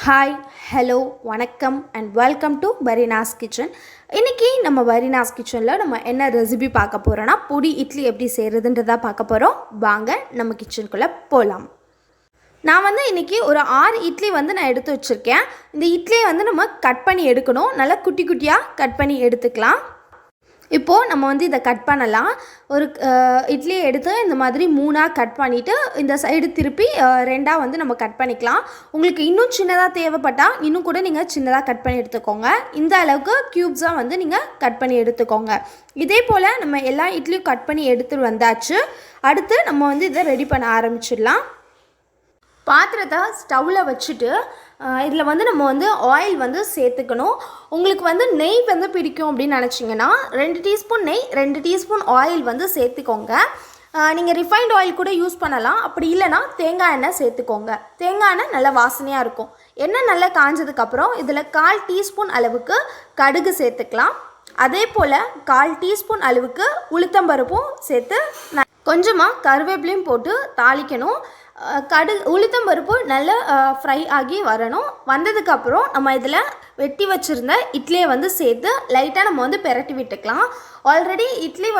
Hi hello வணக்கம் and welcome to Fareenas kitchen. இன்றைக்கி நம்ம பரீனாஸ் கிச்சனில் நம்ம என்ன ரெசிபி பார்க்க போகிறோன்னா பொடி இட்லி எப்படி செய்கிறதுன்றதாக பார்க்க போகிறோம். வாங்க நம்ம கிச்சனுக்குள்ளே போகலாம். நான் இன்றைக்கி ஒரு 6 இட்லி நான் எடுத்து வச்சுருக்கேன். இந்த இட்லியை நம்ம கட் பண்ணி எடுக்கணும். நல்லா குட்டி குட்டியாக கட் பண்ணி எடுத்துக்கலாம். இப்போது நம்ம இதை கட் பண்ணலாம். ஒரு இட்லியை எடுத்து இந்த மாதிரி 3ஆக கட் பண்ணிவிட்டு இந்த சைடு திருப்பி 2ஆக நம்ம கட் பண்ணிக்கலாம். உங்களுக்கு இன்னும் சின்னதாக தேவைப்பட்டால் இன்னும் கூட நீங்கள் சின்னதாக கட் பண்ணி எடுத்துக்கோங்க. இந்த அளவுக்கு க்யூப்ஸாக நீங்கள் கட் பண்ணி எடுத்துக்கோங்க. இதே போல் நம்ம எல்லா இட்லியும் கட் பண்ணி எடுத்துகிட்டு வந்தாச்சு. அடுத்து நம்ம இதை ரெடி பண்ண ஆரம்பிச்சிடலாம். பாத்திரத்தை ஸ்டவ்வில் வச்சுட்டு இதில் நம்ம ஆயில் சேர்த்துக்கணும். உங்களுக்கு நெய் பிடிக்கும் அப்படின்னு நினச்சிங்கன்னா 2 டீஸ்பூன் நெய் 2 டீஸ்பூன் ஆயில் சேர்த்துக்கோங்க. நீங்கள் ரிஃபைண்ட் ஆயில் கூட யூஸ் பண்ணலாம். அப்படி இல்லைனா தேங்காய் எண்ணெய் சேர்த்துக்கோங்க. தேங்காய் எண்ணெய் நல்லா வாசனையாக இருக்கும். எண்ணெய் நல்லா காஞ்சதுக்கப்புறம் இதில் 1/4 டீஸ்பூன் அளவுக்கு கடுகு சேர்த்துக்கலாம். அதே போல் 1/4 டீஸ்பூன் அளவுக்கு உளுத்தம்பருப்பும் சேர்த்து கொஞ்சமாக கருவேப்பிலையும் போட்டு தாளிக்கணும். உளுத்தம்பருப்பு நல்லா ஃப்ரை ஆகி வரணும். வந்ததுக்கப்புறம் நம்ம இதில் வெட்டி வச்சுருந்த இட்லியை சேர்த்து லைட்டாக நம்ம பெரட்டி விட்டுக்கலாம். ஆல்ரெடி இட்லி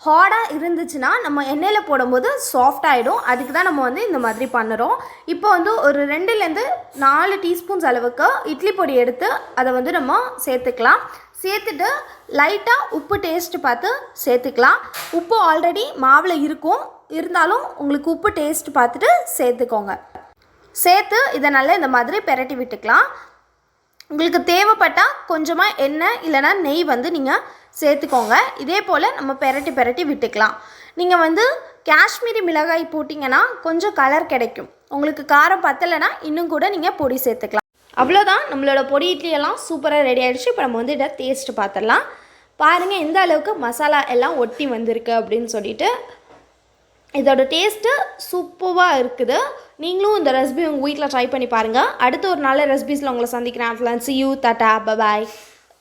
ஹார்டாக இருந்துச்சுன்னா நம்ம எண்ணெயில் போடும்போது சாஃப்ட் ஆகிடும். அதுக்கு தான் நம்ம இந்த மாதிரி பண்ணுறோம். இப்போ ஒரு 2லேருந்து 4 டீஸ்பூன்ஸ் அளவுக்கு இட்லி பொடி எடுத்து அதை நம்ம சேர்த்துக்கலாம். சேர்த்துட்டு லைட்டாக உப்பு டேஸ்ட்டு பார்த்து சேர்த்துக்கலாம். உப்பு ஆல்ரெடி மாவில் இருந்தாலும் உங்களுக்கு உப்பு டேஸ்ட் பார்த்துட்டு சேர்த்துக்கோங்க. சேர்த்து இதை நல்லா இந்த மாதிரி பெரட்டி விட்டுக்கலாம். உங்களுக்கு தேவைப்பட்டால் கொஞ்சமாக எண்ணெய் இல்லைனா நெய் நீங்கள் சேர்த்துக்கோங்க. இதே போல் நம்ம பெரட்டி விட்டுக்கலாம். நீங்கள் காஷ்மீரி மிளகாய் போட்டிங்கன்னா கொஞ்சம் கலர் கிடைக்கும். உங்களுக்கு காரம் பத்தலைன்னா இன்னும் கூட நீங்கள் பொடி சேர்த்துக்கலாம். அவ்வளோதான், நம்மளோட பொடி இட்லியெல்லாம் சூப்பராக ரெடி ஆகிடுச்சு. இப்போ நம்ம இதை டேஸ்ட்டு பார்த்துடலாம். பாருங்கள் எந்த அளவுக்கு மசாலா எல்லாம் ஒட்டி வந்திருக்கு அப்படின்னு சொல்லிட்டு. இதோட டேஸ்ட்டு சூப்பராக இருக்குது. நீங்களும் இந்த ரெசிபி உங்கள் வீட்டில் ட்ரை பண்ணி பாருங்கள். அடுத்த ஒரு நல்ல ரெசிபிஸில் உங்களை சந்திக்கிறேன். See you, tata, bye.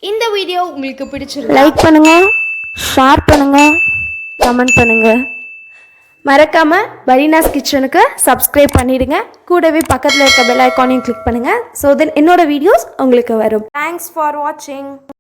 இந்த வீடியோ உங்களுக்கு பிடிச்சிருக்கு லைக் பண்ணுங்கள், ஷேர் பண்ணுங்கள், கமெண்ட் பண்ணுங்கள். மறக்காமல் பரீனாஸ் கிச்சனுக்கு சப்ஸ்கிரைப் பண்ணிவிடுங்க. கூடவே பக்கத்தில் இருக்க பெல் ஐக்கானையும் கிளிக் பண்ணுங்கள். ஸோ தென் என்னோடய வீடியோஸ் உங்களுக்கு வரும். தேங்க்ஸ் ஃபார் வாட்சிங்.